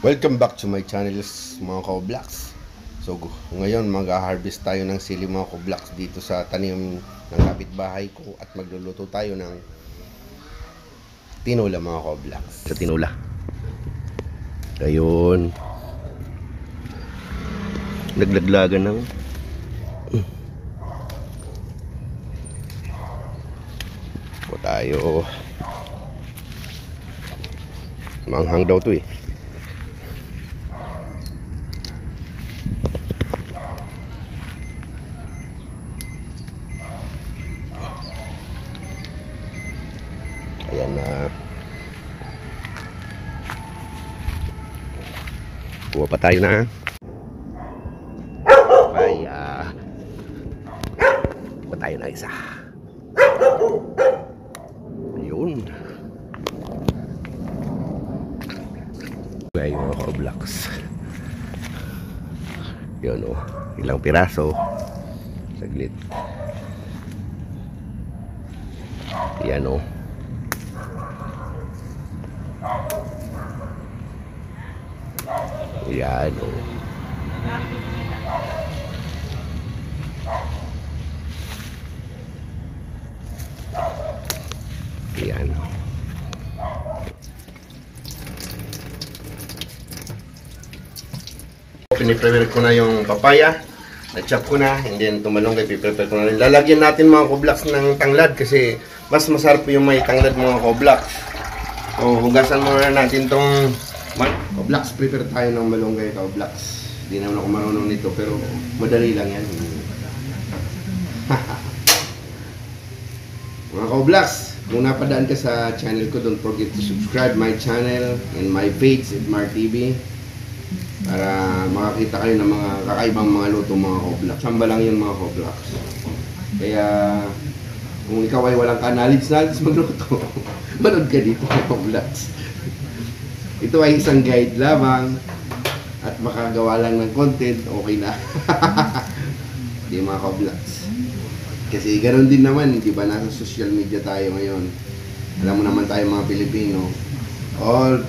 Welcome back to my channels mga Koblaks. So ngayon mag-harvest tayo ng sili mga Koblaks dito sa tanim ng kapitbahay ko at magluluto tayo ng tinola mga Koblaks. Sa tinola. Ayun. Naglaglagan ng tayo. Manghang daw to eh. Ayan na. Kuha pa tayo na. Kaya kuha tayo na isa. Ayun. Kaya yung mga Koblaks. Yun o. Ilang piraso. Saglit. Yan o. Yan o. Yan. Piniprepare ko na yung papaya. Na-chop ko na. And then tumalong kayo. Piprepare ko na rin. Lalagyan natin mga Koblaks ng tanglad. Kasi mas masarap yung may tanglad mga Koblaks. So hugasan muna natin tong Koblaks. Prepare tayo ng malunggay Koblaks. Hindi naman ako marunong nito. Pero madali lang yan. Mga Koblaks, kung napadaan ka sa channel ko, don't forget to subscribe my channel and my page at Mar TV para makakita kayo ng mga kakaibang mga luto mga Koblaks. Samba lang yun mga Koblaks. Kaya kung ikaw ay walang knowledge magluto, manood ka dito mga Koblaks. Ito ay isang guide lamang at makagawa lang ng content, okay na. Di mga Koblaks. Kasi ganoon din naman, di ba, nasa social media tayo ngayon. Alam mo naman tayo mga Pilipino,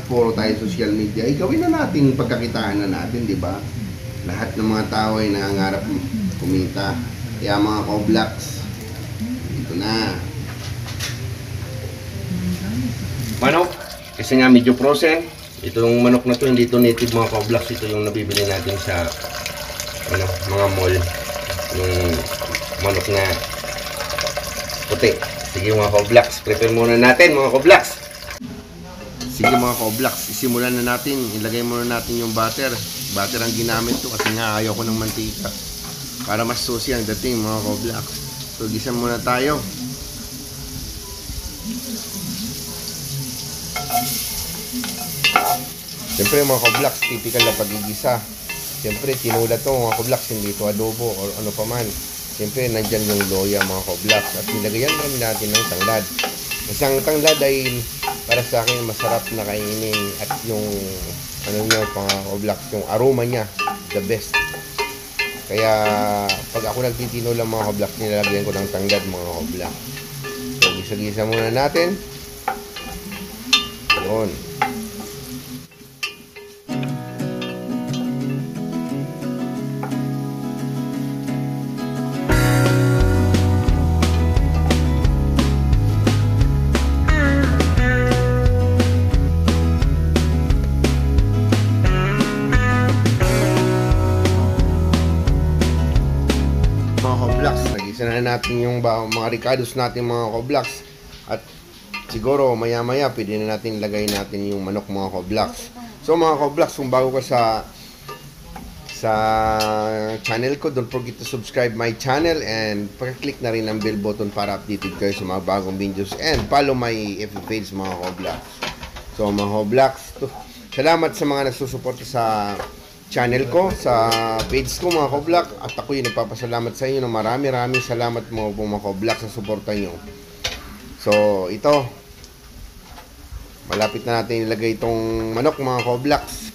puro tayo social media. Gawin na natin, pagkakitaan na natin, di ba? Lahat ng mga tao ay nangangarap kumita. Kaya mga Koblaks, ito na. Manok, kasi nga medyo frozen. Itong manok na to, hindi ito native mga Koblaks. Ito yung nabibili natin sa mga mall. Yung manok na puti. Sige mga Koblaks, prepare muna natin mga Koblaks. Sige mga Koblaks, isimulan na natin. Ilagay muna natin yung butter. Butter ang ginamit ko kasi nga ayaw ko ng mantika. Para mas susi ang dating mga Koblaks. So gisa muna tayo. Siyempre mga Koblaks, typical na pagigisa. Siyempre tinola to mga Koblaks, hindi to adobo o ano pa man. Siyempre nandyan yung loya mga Koblaks. At nilagayan rin natin ng tanglad. Isang tanglad ay para sa akin masarap na kainin. At yung ano niya mga Koblaks, yung aroma niya, the best. Kaya pag ako nagtitinola mga Koblaks, nilalagyan ko ng tanglad mga Koblaks. So gisa-gisa muna natin. Yun. Nagisa na natin yung mga ricados natin mga Koblaks. At siguro maya maya pwede na natin lagay natin yung manok mga Koblaks. So mga Koblaks, kung bago ka sa channel ko, don't forget to subscribe my channel and pag-click na rin ang bell button para updated kayo sa mga bagong videos, and follow my FB page mga Koblaks. So mga Koblaks, salamat sa mga nagsusuporta sa channel ko, sa page ko mga Koblaks. At ako yung nagpapasalamat sa inyo ng maraming salamat mga Koblaks sa suporta nyo. So ito, malapit na natin ilagay itong manok mga Koblaks.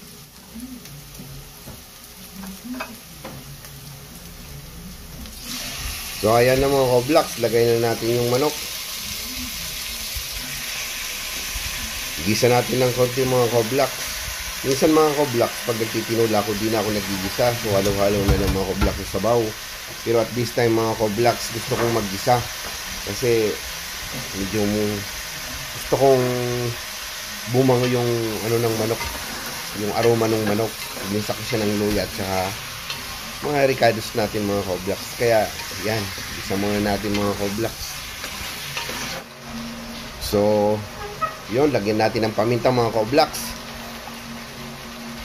So ayan na mga Koblaks, lagay na natin yung manok. Gisa natin ng konti mga Koblaks. Minsan mga koblaks, pag nagtitinula ako, di na ako nagigisa. So, halo-halo na lang mga koblaks sa sabaw. Pero at this time mga koblaks, gusto kong maggisa. Kasi, medyo gusto kong bumango yung ano ng manok. Yung aroma ng manok. Ginisa ko siya ng luya at saka mga ricados natin mga koblaks. Kaya, yan. Gisa muna natin mga koblaks. So, yun. Lagyan natin ng paminta mga koblaks.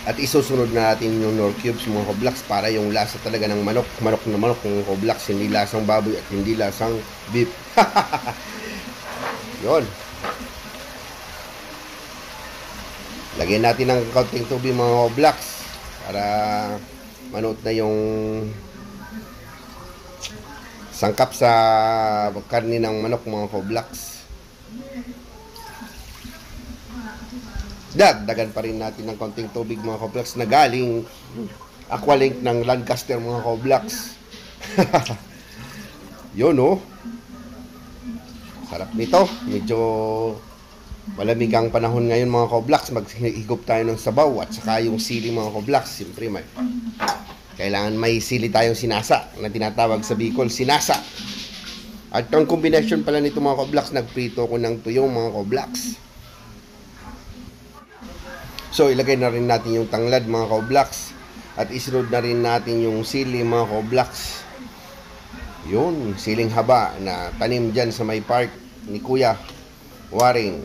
At isusunod na natin yung nor cubes mga koblaks para yung lasa talaga ng manok. Manok na manok mga koblaks. Hindi lasang baboy at hindi lasang beef. Yun. Lagyan natin ng kaunting tubig mga koblaks para manood na yung sangkap sa karni ng manok mga koblaks. Dagdagan pa rin natin ng konting tubig mga koblaks na galing Aqualink ng Lancaster mga koblaks. Yun oh. Sarap nito. Medyo malamig ang panahon ngayon mga koblaks. Maghigop tayo ng sabaw at saka yung sili mga koblaks. Siyempre kailangan may sili tayong sinasa na tinatawag sa Bicol, sinasa. At ang kombinasyon pala nito mga koblaks, nagprito ko ng tuyo mga koblaks. So, ilagay na rin natin yung tanglad mga koblaks. At isunod na rin natin yung sili mga koblaks. Yun, siling haba na tanim dyan sa may park ni Kuya Waring.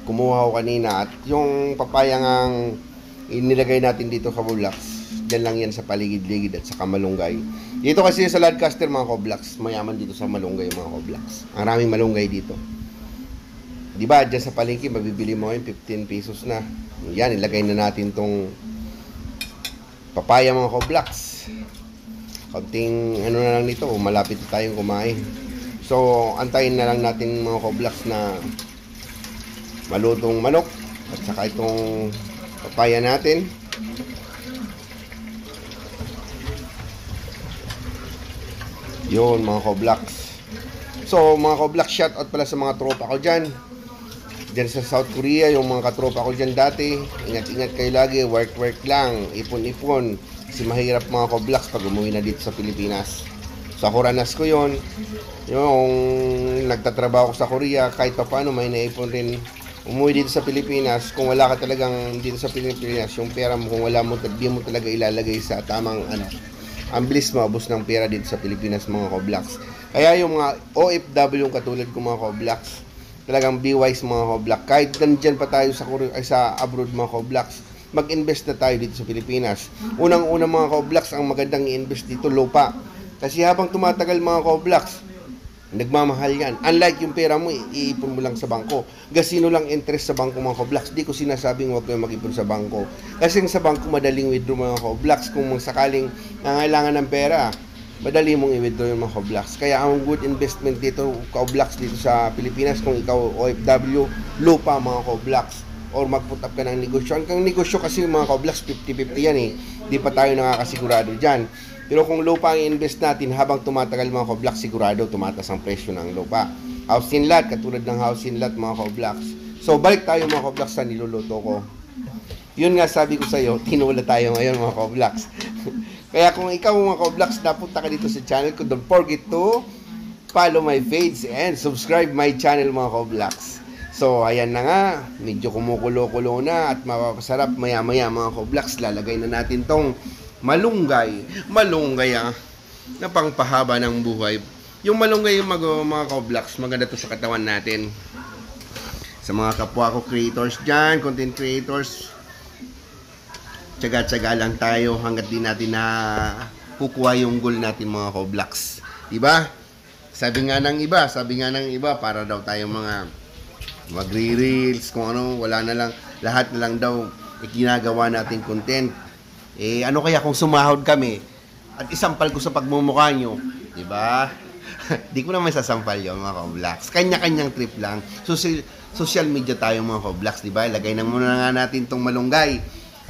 Kumuha ko kanina. At yung papayang ang inilagay natin dito sa koblaks, dyan lang yan sa paligid-ligid at sa malunggay. Dito kasi sa Lancaster mga koblaks, mayaman dito sa malunggay mga koblaks. Ang raming malunggay dito. Diba, dyan sa palengke, mabibili mo yun, 15 pesos na. Yan, ilagay na natin tong papaya mga koblaks. Kaunting ano na lang nito, malapit na tayong kumain. So, antayin na lang natin mga koblaks na malutong manok at saka itong papaya natin. Yun mga koblaks. So, mga koblaks, shout out pala sa mga tropa ko dyan. Diyan sa South Korea, yung mga katropa ko dyan dati, ingat-ingat kayo lagi, work lang, ipon-ipon. Kasi mahirap mga koblaks pag umuwi na dito sa Pilipinas. Sa Koranas ko yon, yung nagtatrabaho ko sa Korea, kahit pa paano may naipon rin. Umuwi dito sa Pilipinas, kung wala ka talagang dito sa Pilipinas, yung pera mo, kung wala mo, di mo talaga ilalagay sa tamang ang bilis maubos ng pera dito sa Pilipinas mga koblaks. Kaya yung mga OFW yung katulad ko mga koblaks, talagang be wise mga koblak. Kahit nandyan pa tayo sa abroad mga koblaks, mag-invest na tayo dito sa Pilipinas. Unang-unang mga koblaks, ang magandang i-invest dito, lupa. Kasi habang tumatagal mga koblaks, nagmamahal yan. Unlike yung pera mo, iipon mo lang sa bangko. Gasino lang interest sa bangko mga koblaks. Di ko sinasabing huwag kayo mag-ipon sa bangko. Kasi sa bangko madaling withdraw mga koblaks. Kung sakaling nangailangan ng pera, madali mong i-withdraw yung mga koblaks. Kaya ang good investment dito, koblaks dito sa Pilipinas, kung ikaw OFW, lupa mga koblaks. Or mag-put up ka ng negosyo. Ang negosyo kasi mga koblaks, 50-50 yan eh. Di pa tayo nakakasigurado dyan. Pero kung lupa ang invest natin, habang tumatagal mga koblaks, sigurado tumatas ang presyo ng lupa. House in lot, katulad ng house in lot mga koblaks. So balik tayo mga koblaks sa niluluto ko. Yun nga sabi ko sa iyo, tinula tayo ngayon mga koblaks. Kaya kung ikaw mga koblaks, napunta ka dito sa channel ko, don't forget to follow my page and subscribe my channel mga koblaks. So ayan na nga, medyo kumukulo-kulo na at mapapasarap maya-maya mga koblaks. Lalagay na natin tong malunggay na pangpahaba ng buhay. Yung malunggay yung mga koblaks, maganda to sa katawan natin. Sa mga kapwa ko creators dyan, content creators, tsaga-tsaga lang tayo hanggat di natin na kukuha yung goal natin mga koblaks. Diba? Sabi nga ng iba, para daw tayo mga magre-reels, kung ano, wala na lang, lahat na lang daw ikinagawa natin content. Eh, ano kaya kung sumahod kami at isampal ko sa pagmumukha nyo? Diba? Di ko naman sasampal yun mga koblaks. Kanya-kanyang trip lang. Social media tayo mga koblaks, diba? Lagay na muna nga natin tong malunggay.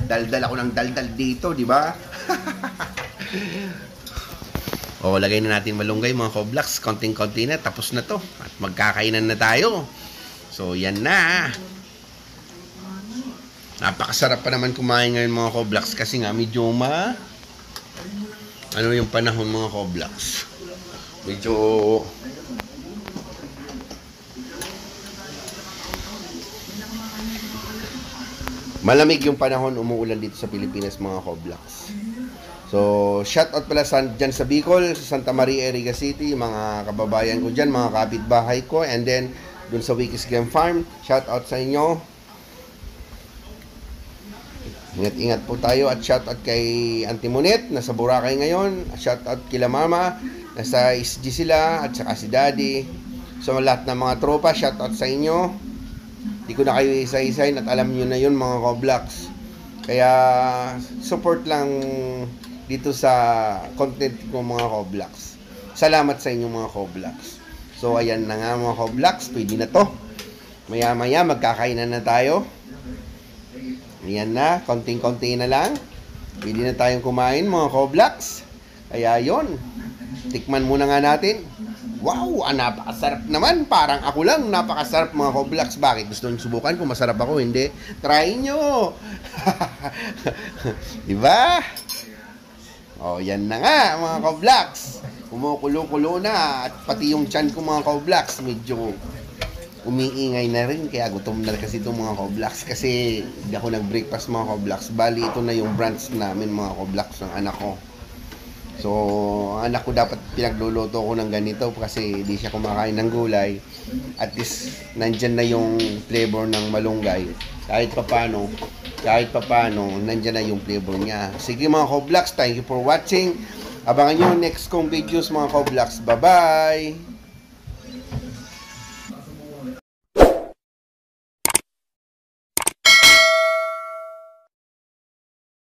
Daldal ako ng daldal dito, diba? O, lagay na natin malunggay mga koblaks. Konting-konti na, tapos na to. At magkakainan na tayo. So, yan na. Napakasarap pa naman kumain ngayon mga Koblax kasi nga medyo ano yung panahon mga Koblax. Medyo malamig yung panahon, umuulan dito sa Pilipinas mga Koblax. So, shout out pala dyan sa Bicol, sa Santa Maria, Eriga City, mga kababayan ko dyan, mga kapitbahay ko, and then dun sa Wikis Game Farm, shout out sa inyo. Ingat-ingat po tayo at shout out kay Auntie Monet, nasa Boracay ngayon, shout out kila Mama, nasa SG sila, at saka si Daddy. So, lahat ng mga tropa, shout out sa inyo. Di ko na kayo isa-isahin at alam nyo na yun mga Koblax. Kaya, support lang dito sa content ko mga Koblax. Salamat sa inyo mga Koblax. So ayan na nga mga Koblax, pwede na to. Maya maya magkakainan na tayo. Ayan na, konting-konti na lang. Pwede na tayong kumain mga Koblax. Kaya yon, tikman muna nga natin. Wow, napakasarap naman. Parang ako lang, napakasarap mga Koblax. Bakit? Gusto nyo subukan kung masarap ako? Hindi. Try nyo. Diba? O, yan na nga mga Koblax. Kumukulo-kulo na. At pati yung tiyan ko mga Koblax, medyo umiingay na rin. Kaya gutom na kasi itong mga Koblax. Kasi hindi ako nag-breakfast mga Koblax. Bali, ito na yung brunch namin mga Koblax ng anak ko. So, anak ko dapat pinagluluto ko ng ganito kasi hindi siya kumakain ng gulay. At least, nandyan na yung flavor ng malunggay. Kahit papano, nandyan na yung flavor niya. Sige mga Koblax, thank you for watching. Abangan nyo next kong videos mga Koblax. Bye-bye!